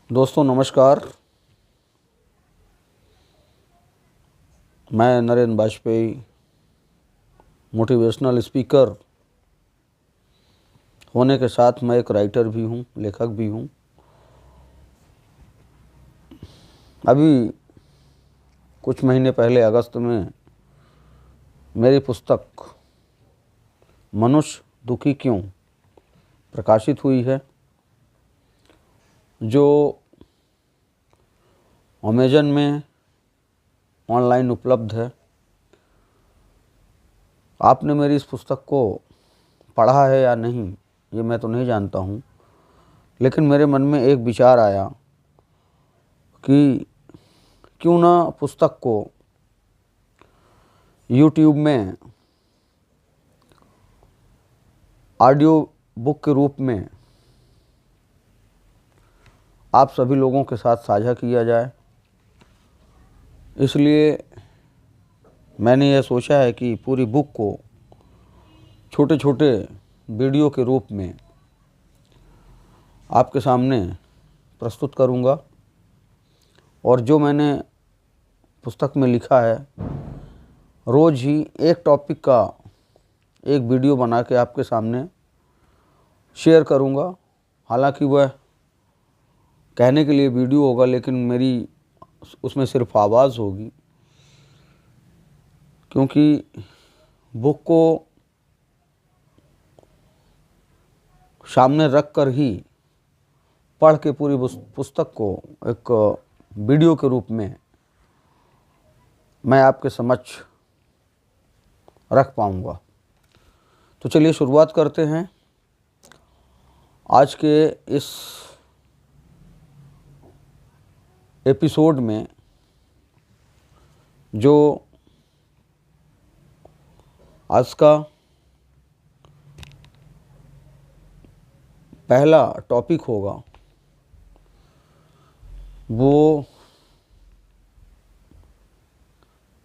दोस्तों नमस्कार। मैं नरेंद्र वाजपेयी मोटिवेशनल स्पीकर होने के साथ मैं एक राइटर भी हूँ, लेखक भी हूँ। अभी कुछ महीने पहले अगस्त में मेरी पुस्तक मनुष्य दुखी क्यों प्रकाशित हुई है, जो अमेज़न में ऑनलाइन उपलब्ध है। आपने मेरी इस पुस्तक को पढ़ा है या नहीं ये मैं तो नहीं जानता हूँ, लेकिन मेरे मन में एक विचार आया कि क्यों ना पुस्तक को यूट्यूब में ऑडियो बुक के रूप में आप सभी लोगों के साथ साझा किया जाए। इसलिए मैंने यह सोचा है कि पूरी बुक को छोटे छोटे वीडियो के रूप में आपके सामने प्रस्तुत करूंगा, और जो मैंने पुस्तक में लिखा है रोज़ ही एक टॉपिक का एक वीडियो बना के आपके सामने शेयर करूंगा। हालांकि वह कहने के लिए वीडियो होगा, लेकिन मेरी उसमें सिर्फ आवाज़ होगी, क्योंकि बुक को सामने रख कर ही पढ़ के पूरी पुस्तक को एक वीडियो के रूप में मैं आपके समक्ष रख पाऊँगा। तो चलिए शुरुआत करते हैं आज के इस एपिसोड में। जो आज का पहला टॉपिक होगा वो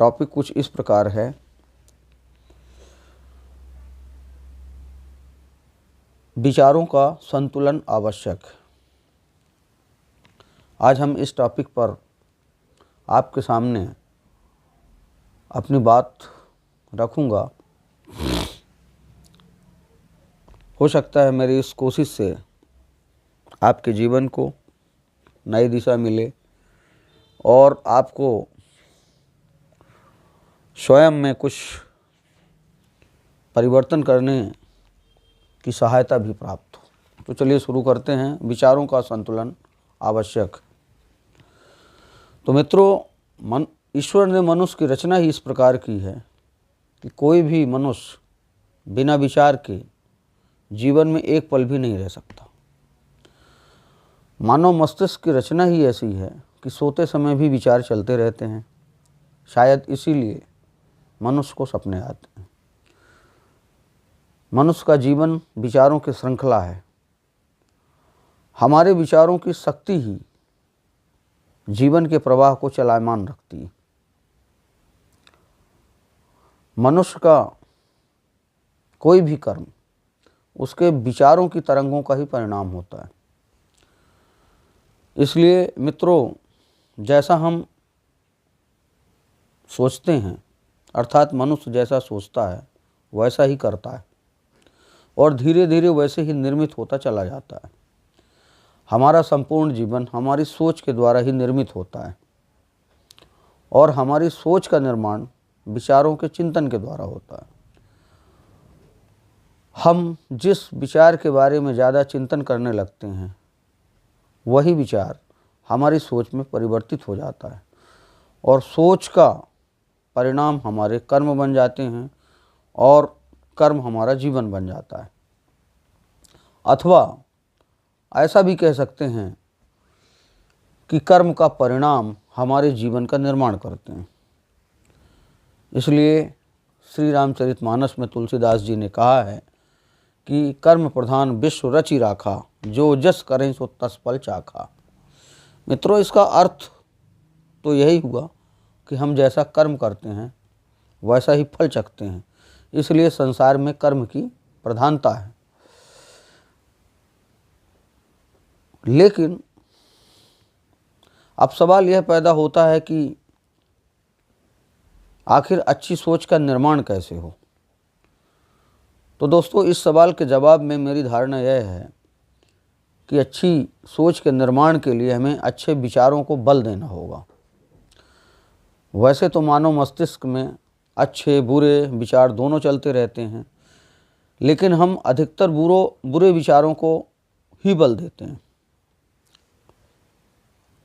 टॉपिक कुछ इस प्रकार है। विचारों का संतुलन आवश्यक। आज हम इस टॉपिक पर आपके सामने अपनी बात रखूँगा। हो सकता है मेरी इस कोशिश से आपके जीवन को नई दिशा मिले और आपको स्वयं में कुछ परिवर्तन करने की सहायता भी प्राप्त हो। तो चलिए शुरू करते हैं। विचारों का संतुलन आवश्यक। तो मित्रों, ईश्वर ने मनुष्य की रचना ही इस प्रकार की है कि कोई भी मनुष्य बिना विचार के जीवन में एक पल भी नहीं रह सकता। मानव मस्तिष्क की रचना ही ऐसी है कि सोते समय भी विचार चलते रहते हैं। शायद इसीलिए मनुष्य को सपने आते हैं। मनुष्य का जीवन विचारों की श्रृंखला है। हमारे विचारों की शक्ति ही जीवन के प्रवाह को चलायमान रखती है। मनुष्य का कोई भी कर्म उसके विचारों की तरंगों का ही परिणाम होता है। इसलिए मित्रों, जैसा हम सोचते हैं, अर्थात मनुष्य जैसा सोचता है वैसा ही करता है, और धीरे धीरे वैसे ही निर्मित होता चला जाता है। हमारा संपूर्ण जीवन हमारी सोच के द्वारा ही निर्मित होता है, और हमारी सोच का निर्माण विचारों के चिंतन के द्वारा होता है। हम जिस विचार के बारे में ज़्यादा चिंतन करने लगते हैं वही विचार हमारी सोच में परिवर्तित हो जाता है, और सोच का परिणाम हमारे कर्म बन जाते हैं, और कर्म हमारा जीवन बन जाता है। अथवा ऐसा भी कह सकते हैं कि कर्म का परिणाम हमारे जीवन का निर्माण करते हैं। इसलिए श्री रामचरितमानस में तुलसीदास जी ने कहा है कि कर्म प्रधान विश्व रचि राखा, जो जस करें सो तस फल चाखा। मित्रों, इसका अर्थ तो यही हुआ कि हम जैसा कर्म करते हैं वैसा ही फल चखते हैं। इसलिए संसार में कर्म की प्रधानता है। लेकिन अब सवाल यह पैदा होता है कि आखिर अच्छी सोच का निर्माण कैसे हो। तो दोस्तों, इस सवाल के जवाब में मेरी धारणा यह है कि अच्छी सोच के निर्माण के लिए हमें अच्छे विचारों को बल देना होगा। वैसे तो मानव मस्तिष्क में अच्छे बुरे विचार दोनों चलते रहते हैं, लेकिन हम अधिकतर बुरे विचारों को ही बल देते हैं,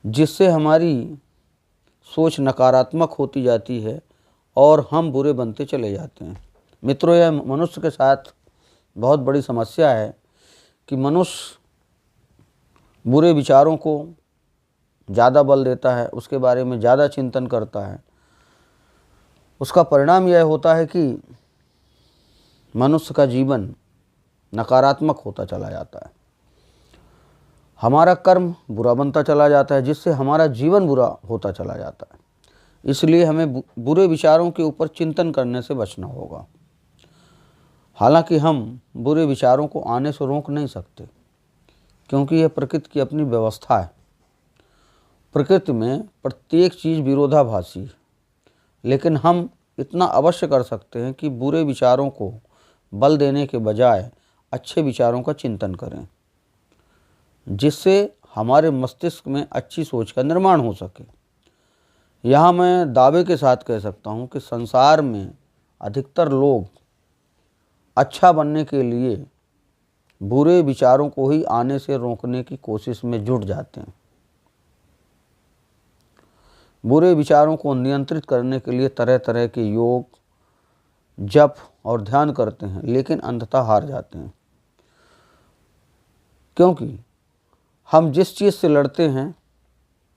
जिससे हमारी सोच नकारात्मक होती जाती है और हम बुरे बनते चले जाते हैं। मित्रों, यह मनुष्य के साथ बहुत बड़ी समस्या है कि मनुष्य बुरे विचारों को ज़्यादा बल देता है, उसके बारे में ज़्यादा चिंतन करता है। उसका परिणाम यह होता है कि मनुष्य का जीवन नकारात्मक होता चला जाता है, हमारा कर्म बुरा बनता चला जाता है, जिससे हमारा जीवन बुरा होता चला जाता है। इसलिए हमें बुरे विचारों के ऊपर चिंतन करने से बचना होगा। हालांकि हम बुरे विचारों को आने से रोक नहीं सकते, क्योंकि यह प्रकृति की अपनी व्यवस्था है। प्रकृति में प्रत्येक चीज़ विरोधाभासी है, लेकिन हम इतना अवश्य कर सकते हैं कि बुरे विचारों को बल देने के बजाय अच्छे विचारों का चिंतन करें, जिससे हमारे मस्तिष्क में अच्छी सोच का निर्माण हो सके। यहाँ मैं दावे के साथ कह सकता हूँ कि संसार में अधिकतर लोग अच्छा बनने के लिए बुरे विचारों को ही आने से रोकने की कोशिश में जुट जाते हैं। बुरे विचारों को नियंत्रित करने के लिए तरह तरह के योग, जप और ध्यान करते हैं, लेकिन अंततः हार जाते हैं, क्योंकि हम जिस चीज़ से लड़ते हैं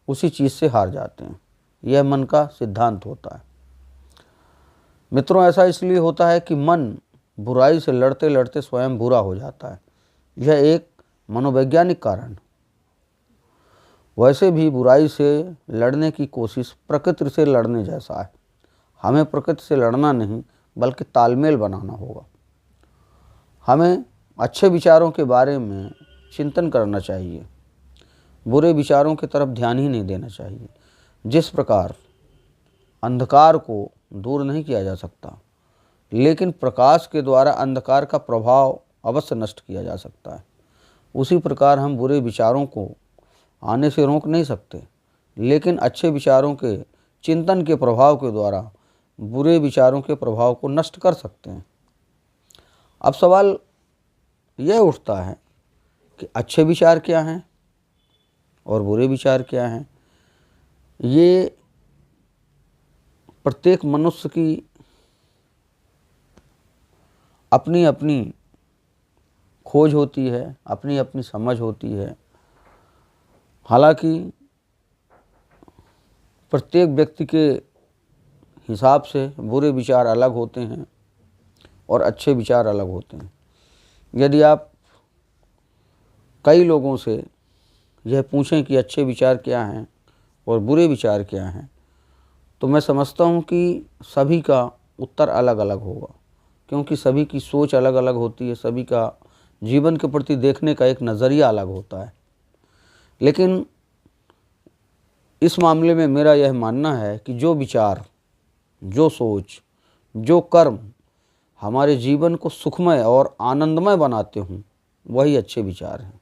उसी चीज़ से हार जाते हैं। यह मन का सिद्धांत होता है। मित्रों, ऐसा इसलिए होता है कि मन बुराई से लड़ते लड़ते स्वयं बुरा हो जाता है। यह एक मनोवैज्ञानिक कारण। वैसे भी बुराई से लड़ने की कोशिश प्रकृति से लड़ने जैसा है। हमें प्रकृति से लड़ना नहीं, बल्कि तालमेल बनाना होगा। हमें अच्छे विचारों के बारे में चिंतन करना चाहिए, बुरे विचारों की तरफ ध्यान ही नहीं देना चाहिए। जिस प्रकार अंधकार को दूर नहीं किया जा सकता, लेकिन प्रकाश के द्वारा अंधकार का प्रभाव अवश्य नष्ट किया जा सकता है, उसी प्रकार हम बुरे विचारों को आने से रोक नहीं सकते, लेकिन अच्छे विचारों के चिंतन के प्रभाव के द्वारा बुरे विचारों के प्रभाव को नष्ट कर सकते हैं। अब सवाल यह उठता है कि अच्छे विचार क्या हैं और बुरे विचार क्या हैं। ये प्रत्येक मनुष्य की अपनी अपनी खोज होती है, अपनी अपनी समझ होती है। हालांकि प्रत्येक व्यक्ति के हिसाब से बुरे विचार अलग होते हैं और अच्छे विचार अलग होते हैं। यदि आप कई लोगों से यह पूछें कि अच्छे विचार क्या हैं और बुरे विचार क्या हैं, तो मैं समझता हूँ कि सभी का उत्तर अलग अलग होगा, क्योंकि सभी की सोच अलग अलग होती है, सभी का जीवन के प्रति देखने का एक नज़रिया अलग होता है। लेकिन इस मामले में मेरा यह मानना है कि जो विचार, जो सोच, जो कर्म हमारे जीवन को सुखमय और आनंदमय बनाते हों, वही अच्छे विचार हैं।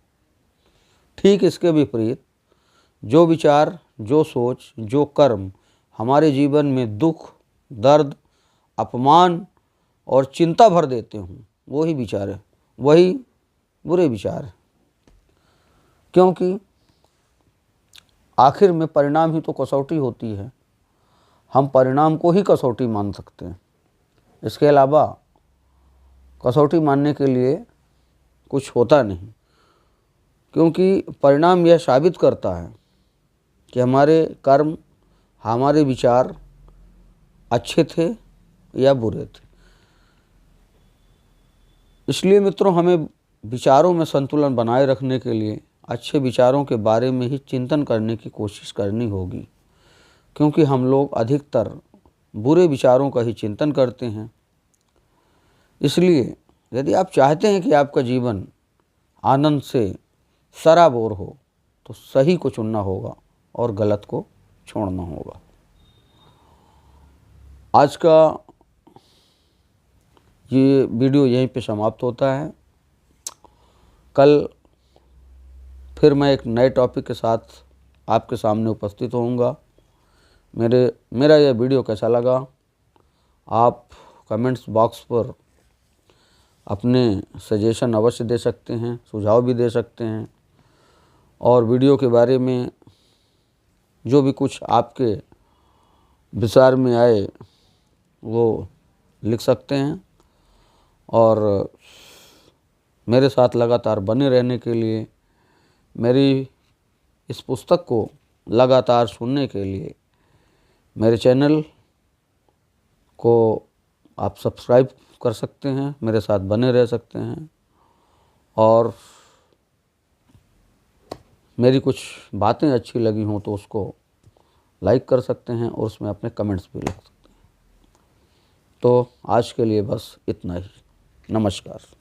ठीक इसके विपरीत जो विचार, जो सोच, जो कर्म हमारे जीवन में दुख, दर्द, अपमान और चिंता भर देते हों, वही विचार है, वही बुरे विचार है। क्योंकि आखिर में परिणाम ही तो कसौटी होती है। हम परिणाम को ही कसौटी मान सकते हैं, इसके अलावा कसौटी मानने के लिए कुछ होता नहीं। क्योंकि परिणाम यह साबित करता है कि हमारे कर्म, हमारे विचार अच्छे थे या बुरे थे। इसलिए मित्रों, हमें विचारों में संतुलन बनाए रखने के लिए अच्छे विचारों के बारे में ही चिंतन करने की कोशिश करनी होगी, क्योंकि हम लोग अधिकतर बुरे विचारों का ही चिंतन करते हैं। इसलिए यदि आप चाहते हैं कि आपका जीवन आनंद से सराबोर हो, तो सही को चुनना होगा और गलत को छोड़ना होगा। आज का ये वीडियो यहीं पे समाप्त होता है। कल फिर मैं एक नए टॉपिक के साथ आपके सामने उपस्थित होऊंगा। मेरा यह वीडियो कैसा लगा आप कमेंट्स बॉक्स पर अपने सजेशन अवश्य दे सकते हैं, सुझाव भी दे सकते हैं, और वीडियो के बारे में जो भी कुछ आपके विचार में आए वो लिख सकते हैं। और मेरे साथ लगातार बने रहने के लिए, मेरी इस पुस्तक को लगातार सुनने के लिए मेरे चैनल को आप सब्सक्राइब कर सकते हैं, मेरे साथ बने रह सकते हैं, और मेरी कुछ बातें अच्छी लगी हों तो उसको लाइक कर सकते हैं और उसमें अपने कमेंट्स भी लिख सकते हैं। तो आज के लिए बस इतना ही। नमस्कार।